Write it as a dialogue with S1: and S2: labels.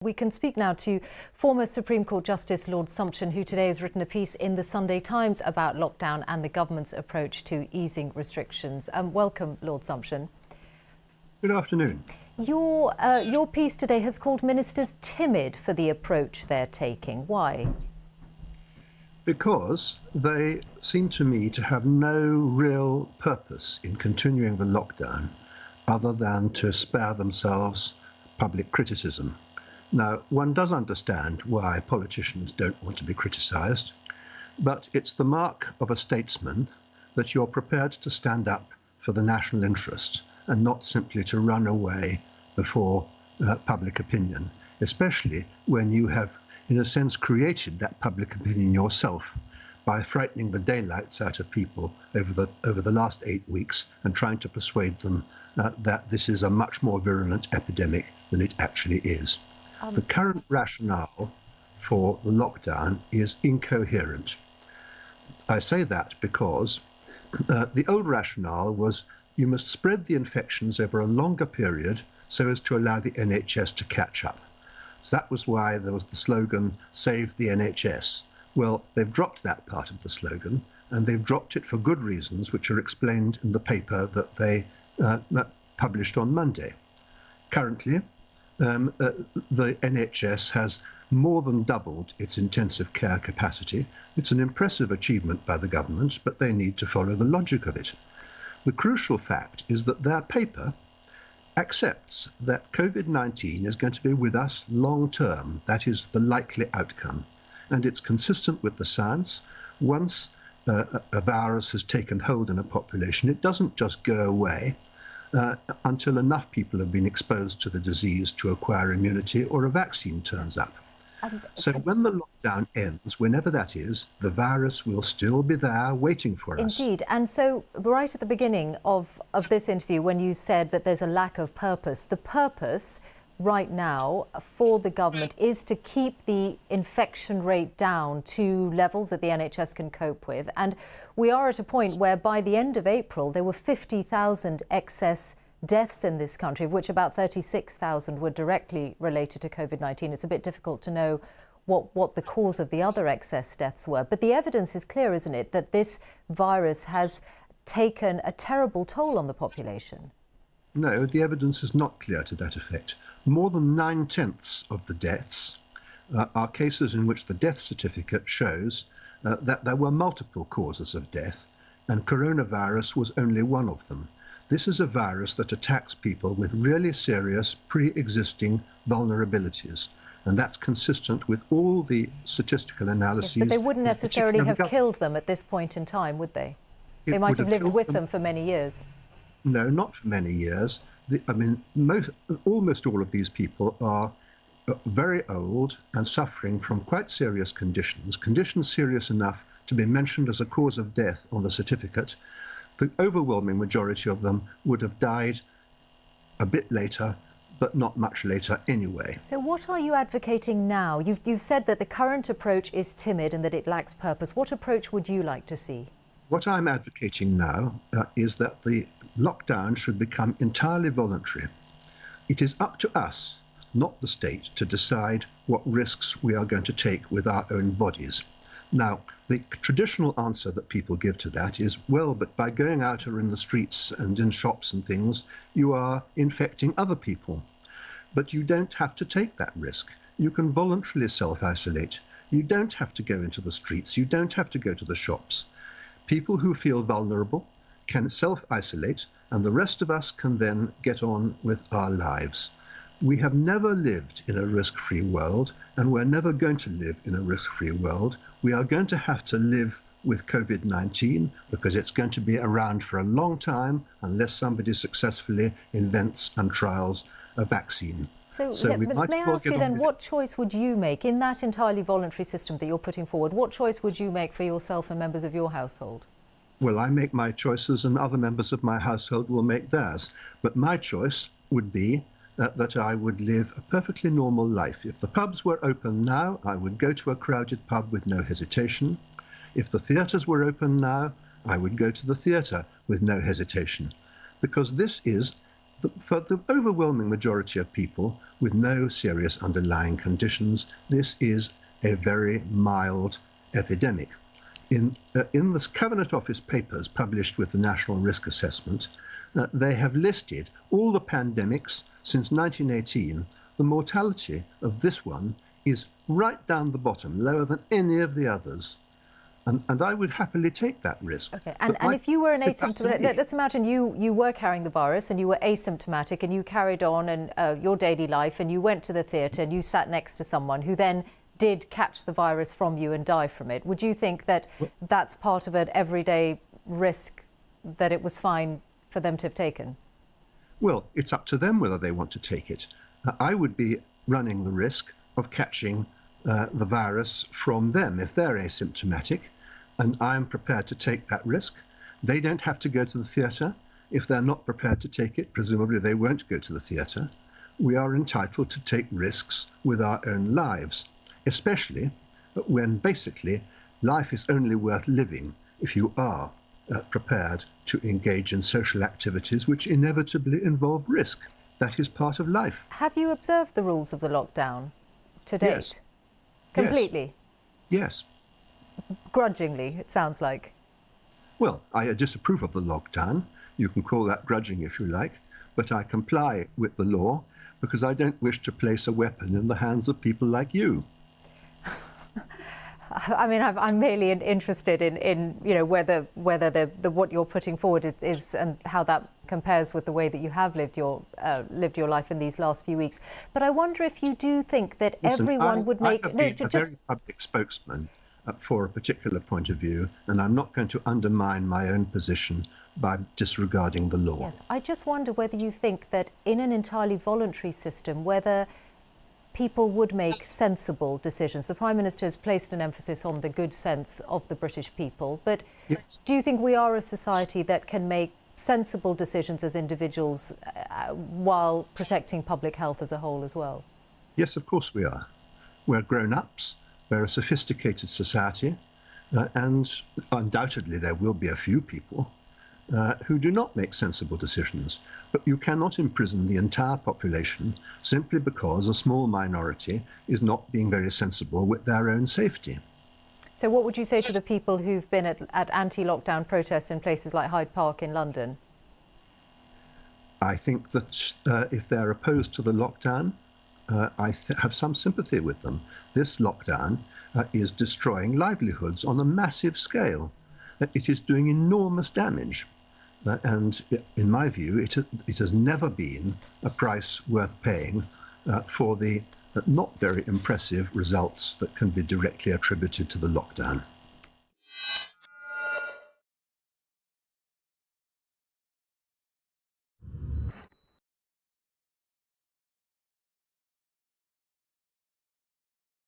S1: We can speak now to former Supreme Court Justice Lord Sumption, who today has written a piece in the Sunday Times about lockdown and the government's approach to easing restrictions. Welcome, Lord Sumption.
S2: Good afternoon.
S1: Your piece today has called ministers timid for the approach they're taking. Why?
S2: Because they seem to me to have no real purpose in continuing the lockdown other than to spare themselves public criticism. Now, one does understand why politicians don't want to be criticised, but it's the mark of a statesman that you're prepared to stand up for the national interest and not simply to run away before public opinion, especially when you have, in a sense, created that public opinion yourself by frightening the daylights out of people over the last 8 weeks and trying to persuade them that this is a much more virulent epidemic than it actually is. The current rationale for the lockdown is incoherent. I say that because the old rationale was you must spread the infections over a longer period so as to allow the NHS to catch up. So that was why there was the slogan, "Save the NHS." Well, they've dropped that part of the slogan, and they've dropped it for good reasons, which are explained in the paper that they published on Monday. Currently, the NHS has more than doubled its intensive care capacity. It's an impressive achievement by the government, but they need to follow the logic of it. The crucial fact is that their paper accepts that COVID-19 is going to be with us long term. That is the likely outcome. And it's consistent with the science. Once a virus has taken hold in a population, it doesn't just go away until enough people have been exposed to the disease to acquire immunity or a vaccine turns up. So when the lockdown ends, whenever that is, the virus will still be there waiting for us.
S1: Indeed. And so right at the beginning of this interview, when you said that there's a lack of purpose, the purpose right now for the government is to keep the infection rate down to levels that the NHS can cope with. And we are at a point where by the end of April, there were 50,000 excess deaths in this country, of which about 36,000 were directly related to COVID-19. It's a bit difficult to know what the cause of the other excess deaths were. But the evidence is clear, isn't it, that this virus has taken a terrible toll on the population?
S2: No, the evidence is not clear to that effect. More than 9/10 of the deaths are cases in which the death certificate shows that there were multiple causes of death, and coronavirus was only one of them. This is a virus that attacks people with really serious pre-existing vulnerabilities, and that's consistent with all the statistical analyses.
S1: Yes, but they wouldn't necessarily have killed them at this point in time, would they? They might have lived with them for many years.
S2: No, not for many years. Almost all of these people are very old and suffering from quite serious conditions serious enough to be mentioned as a cause of death on the certificate. The overwhelming majority of them would have died a bit later, but not much later anyway.
S1: So what are you advocating now? You've said that the current approach is timid and that it lacks purpose. What approach would you like to see?
S2: What I'm advocating now is that the lockdown should become entirely voluntary. It is up to us, not the state, to decide what risks we are going to take with our own bodies. Now, the traditional answer that people give to that is, well, but by going out or in the streets and in shops and things, you are infecting other people. But you don't have to take that risk. You can voluntarily self-isolate. You don't have to go into the streets. You don't have to go to the shops. People who feel vulnerable can self-isolate, and the rest of us can then get on with our lives. We have never lived in a risk-free world, and we're never going to live in a risk-free world. We are going to have to live with COVID-19 because it's going to be around for a long time unless somebody successfully invents and trials a vaccine.
S1: So may I ask you then, what choice would you make in that entirely voluntary system that you're putting forward? What choice would you make for yourself and members of your household?
S2: Well, I make my choices and other members of my household will make theirs. But my choice would be that I would live a perfectly normal life. If the pubs were open now, I would go to a crowded pub with no hesitation. If the theatres were open now, I would go to the theatre with no hesitation. Because this is For the overwhelming majority of people with no serious underlying conditions, this is a very mild epidemic. In the Cabinet Office papers published with the National Risk Assessment, they have listed all the pandemics since 1918. The mortality of this one is right down the bottom, lower than any of the others. And I would happily take that risk.
S1: Okay. And if you were an asymptomatic, let's imagine you were carrying the virus and you were asymptomatic and you carried on and your daily life and you went to the theatre and you sat next to someone who then did catch the virus from you and die from it. Would you think that that's part of an everyday risk that it was fine for them to have taken?
S2: Well, it's up to them whether they want to take it. I would be running the risk of catching the virus from them if they're asymptomatic. And I'm prepared to take that risk. They don't have to go to the theatre. If they're not prepared to take it, presumably they won't go to the theatre. We are entitled to take risks with our own lives, especially when basically life is only worth living if you are prepared to engage in social activities which inevitably involve risk. That is part of life.
S1: Have you observed the rules of the lockdown to date?
S2: Yes.
S1: Completely?
S2: Yes.
S1: Grudgingly, it sounds like.
S2: Well, I disapprove of the lockdown. You can call that grudging if you like, but I comply with the law because I don't wish to place a weapon in the hands of people like you.
S1: I mean, I'm merely interested in whether what you're putting forward is and how that compares with the way that you have lived your life in these last few weeks. But I wonder if you do think that everyone would make
S2: I have been a very public spokesman for a particular point of view, and I'm not going to undermine my own position by disregarding the law.
S1: Yes, I just wonder whether you think that in an entirely voluntary system, whether people would make sensible decisions. The Prime Minister has placed an emphasis on the good sense of the British people, but yes. Do you think we are a society that can make sensible decisions as individuals while protecting public health as a whole as well?
S2: Yes, of course we are. We're grown-ups. We're a sophisticated society, and undoubtedly there will be a few people who do not make sensible decisions. But you cannot imprison the entire population simply because a small minority is not being very sensible with their own safety.
S1: So what would you say to the people who've been at anti-lockdown protests in places like Hyde Park in London?
S2: I think that if they're opposed to the lockdown, I have some sympathy with them. This lockdown is destroying livelihoods on a massive scale. It is doing enormous damage. And in my view, it has never been a price worth paying for the not very impressive results that can be directly attributed to the lockdown.